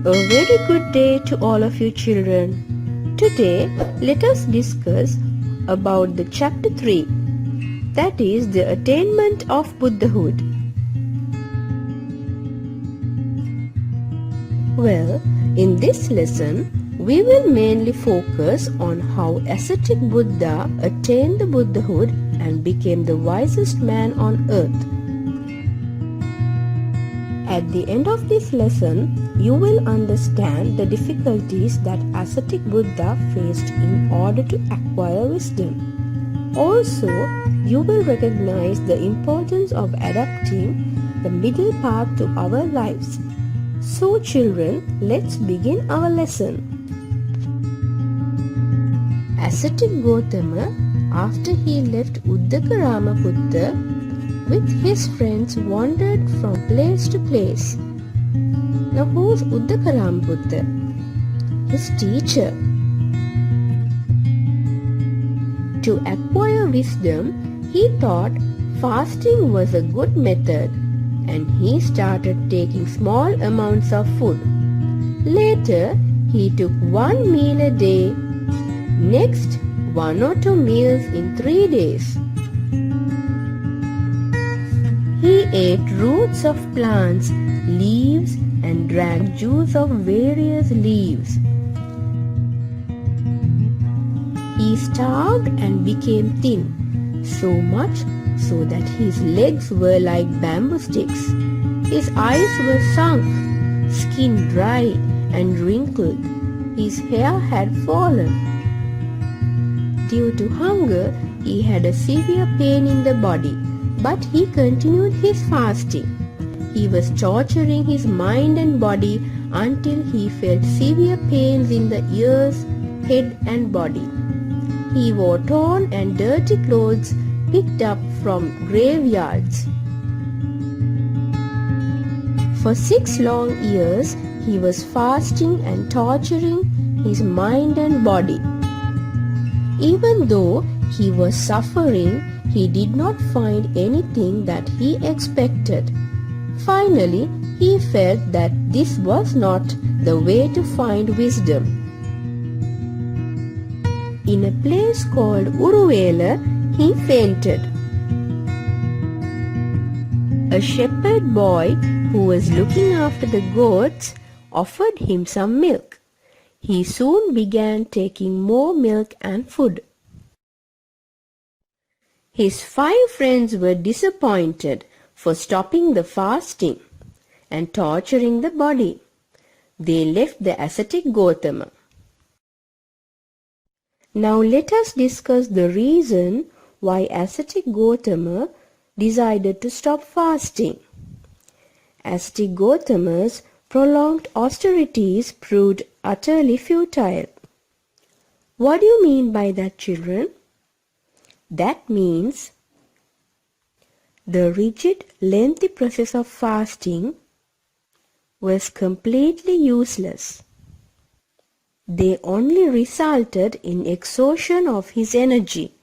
A very good day to all of you children. Today let us discuss about the chapter 3, that is the attainment of Buddhahood. Well, in this lesson we will mainly focus on how ascetic Buddha attained the Buddhahood and became the wisest man on earth. At the end of this lesson, you will understand the difficulties that ascetic Buddha faced in order to acquire wisdom. Also, you will recognize the importance of adapting the middle path to our lives. So children, let's begin our lesson. Ascetic Gautama, after he left Uddakarama with his friends, wandered from place to place. Now who's Uddakarama? His teacher. To acquire wisdom, he thought fasting was a good method, and he started taking small amounts of food. Later, he took 1 meal a day. Next, 1 or 2 meals in 3 days. He ate roots of plants, leaves, and drank juice of various leaves. He starved and became thin, so much so that his legs were like bamboo sticks. His eyes were sunk, skin dry and wrinkled. His hair had fallen. Due to hunger, he had a severe pain in the body, but he continued his fasting. He was torturing his mind and body until he felt severe pains in the ears, head and body. He wore torn and dirty clothes picked up from graveyards. For 6 long years, he was fasting and torturing his mind and body. Even though he was suffering, he did not find anything that he expected. Finally, he felt that this was not the way to find wisdom. In a place called Uruvela, he fainted. A shepherd boy who was looking after the goats offered him some milk. He soon began taking more milk and food. His 5 friends were disappointed for stopping the fasting and torturing the body. They left the ascetic Gautama. Now let us discuss the reason why ascetic Gautama decided to stop fasting. Ascetic Gautama's prolonged austerities proved utterly futile. What do you mean by that, children? That means the rigid, lengthy process of fasting was completely useless. They only resulted in exhaustion of his energy.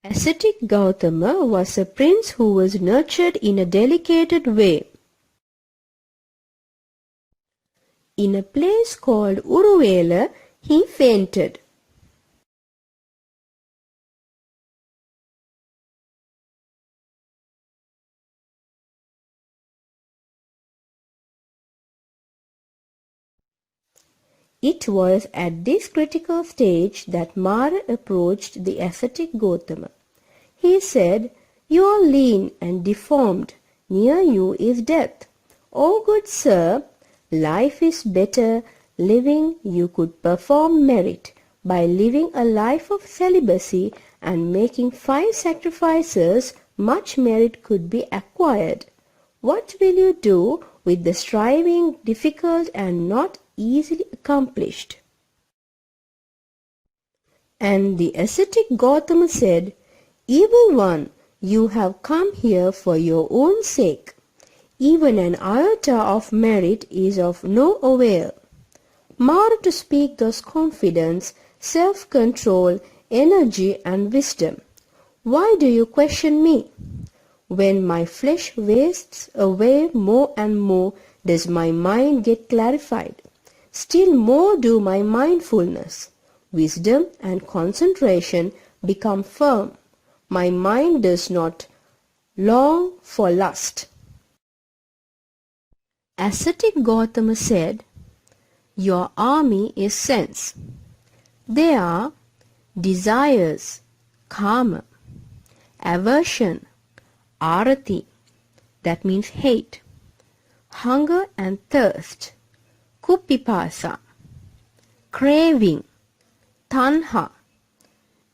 Ascetic Gautama was a prince who was nurtured in a delicate way. In a place called Uruvela, he fainted. It was at this critical stage that Mara approached the ascetic Gautama. He said, "You are lean and deformed. Near you is death. O good sir, life is better living. You could perform merit by living a life of celibacy and making 5 sacrifices. Much merit could be acquired. What will you do with the striving difficult and not easily accomplished?" And the ascetic Gautama said, "Evil one, you have come here for your own sake. Even an iota of merit is of no avail. Mara to speak thus confidence, self-control, energy and wisdom. Why do you question me? When my flesh wastes away more and more, does my mind get clarified. Still more do my mindfulness, wisdom and concentration become firm. My mind does not long for lust. Ascetic Gautama said, "Your army is sense. They are desires, karma, aversion, arati, that means hate, hunger and thirst, kupipasa, craving, tanha,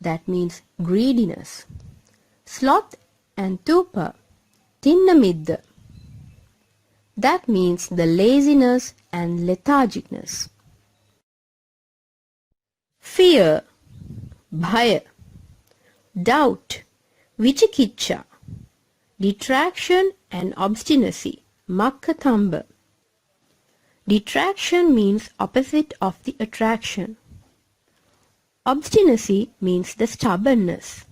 that means greediness, sloth and tupa, tinnamidda, that means the laziness and lethargicness. Fear, bhaya, doubt, vichikicha, detraction and obstinacy, makkathamba. Detraction means opposite of the attraction. Obstinacy means the stubbornness.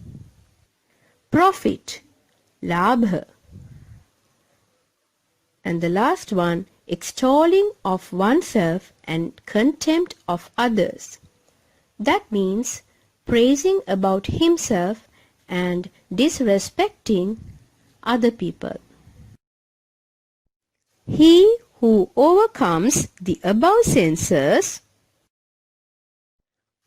Profit, labha. And the last one, extolling of oneself and contempt of others. That means praising about himself and disrespecting other people. He who overcomes the above senses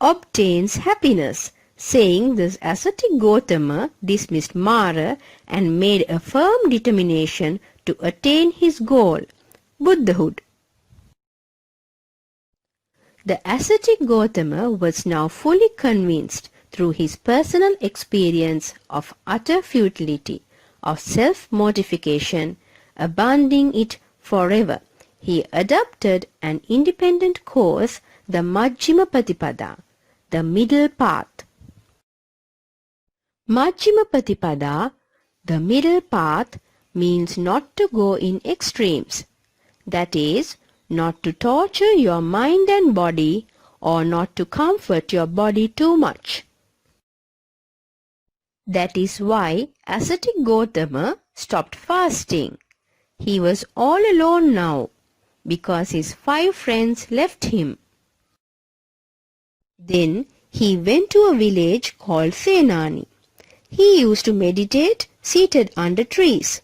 obtains happiness. Saying this, ascetic Gautama dismissed Mara and made a firm determination to attain his goal, Buddhahood. The ascetic Gautama was now fully convinced through his personal experience of utter futility of self-mortification, abandoning it forever. He adopted an independent course, the Majjhima Patipada, the middle path. Majjhima Patipada, the middle path, means not to go in extremes. That is, not to torture your mind and body, or not to comfort your body too much. That is why ascetic Gautama stopped fasting. He was all alone now, because his 5 friends left him. Then he went to a village called Senani. He used to meditate seated under trees.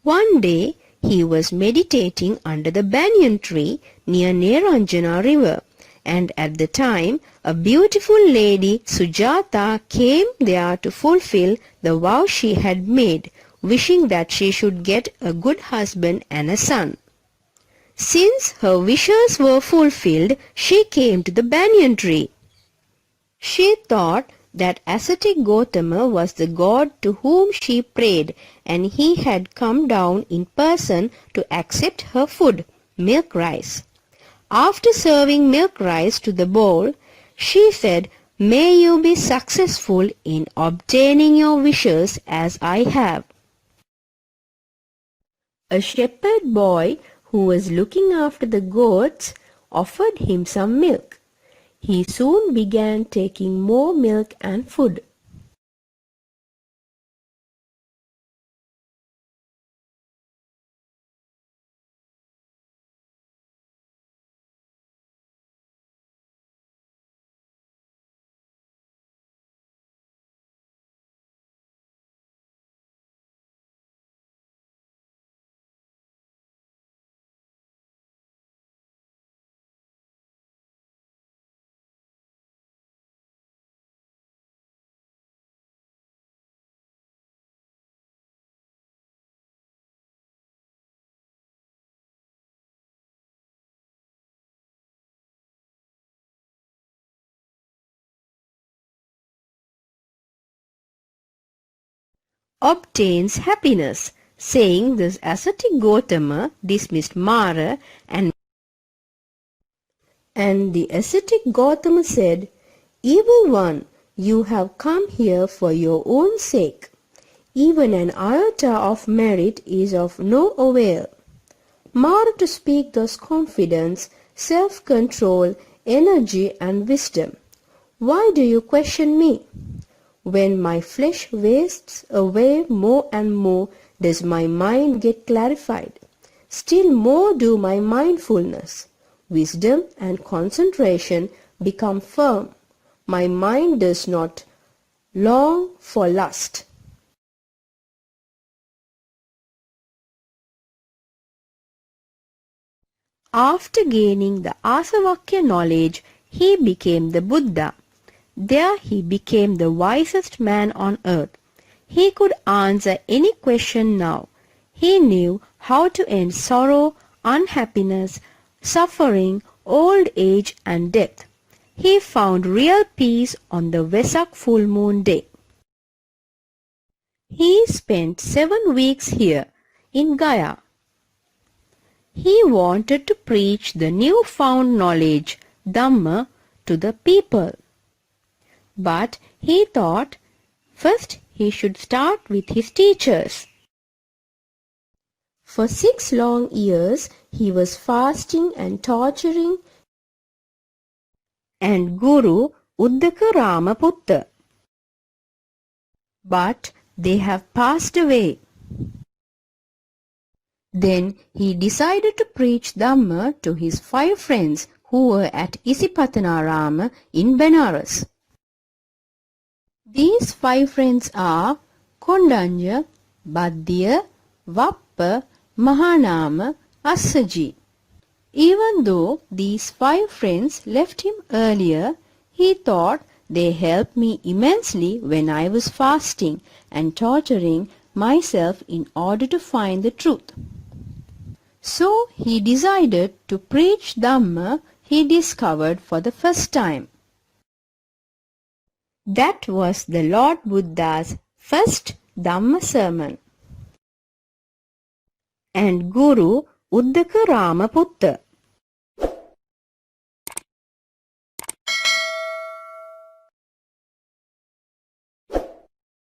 One day he was meditating under the banyan tree near Neranjana river, and at the time a beautiful lady Sujata came there to fulfill the vow she had made, wishing that she should get a good husband and a son. Since her wishes were fulfilled, she came to the banyan tree. She thought that ascetic Gautama was the god to whom she prayed, and he had come down in person to accept her food, milk rice. After serving milk rice to the bowl, she said, "May you be successful in obtaining your wishes as I have." A shepherd boy who was looking after the goats offered him some milk. He soon began taking more milk and food. Obtains happiness. Saying this, ascetic Gautama dismissed Mara and the ascetic Gautama said, "Evil one, you have come here for your own sake. Even an iota of merit is of no avail. Mara to speak thus confidence, self-control, energy and wisdom. Why do you question me? When my flesh wastes away more and more, does my mind get clarified? still more do my mindfulness. Wisdom and concentration become firm. My mind does not long for lust. After gaining the Asavakya knowledge, he became the Buddha. There he became the wisest man on earth. He could answer any question now. He knew how to end sorrow, unhappiness, suffering, old age and death. He found real peace on the Vesak full moon day. He spent 7 weeks here in Gaya. He wanted to preach the new-found knowledge, Dhamma, to the people. But he thought first he should start with his teachers. For 6 long years he was fasting and torturing and Guru Uddaka Ramaputta. But they have passed away. Then he decided to preach Dhamma to his 5 friends who were at Isipatanarama in Benares. These 5 friends are Kondanya, Baddiya, Vappa, Mahanama, Assaji. Even though these 5 friends left him earlier, he thought they helped me immensely when I was fasting and torturing myself in order to find the truth. So he decided to preach Dhamma he discovered for the first time. That was the Lord Buddha's first Dhamma sermon. And Guru Uddaka Ramaputta.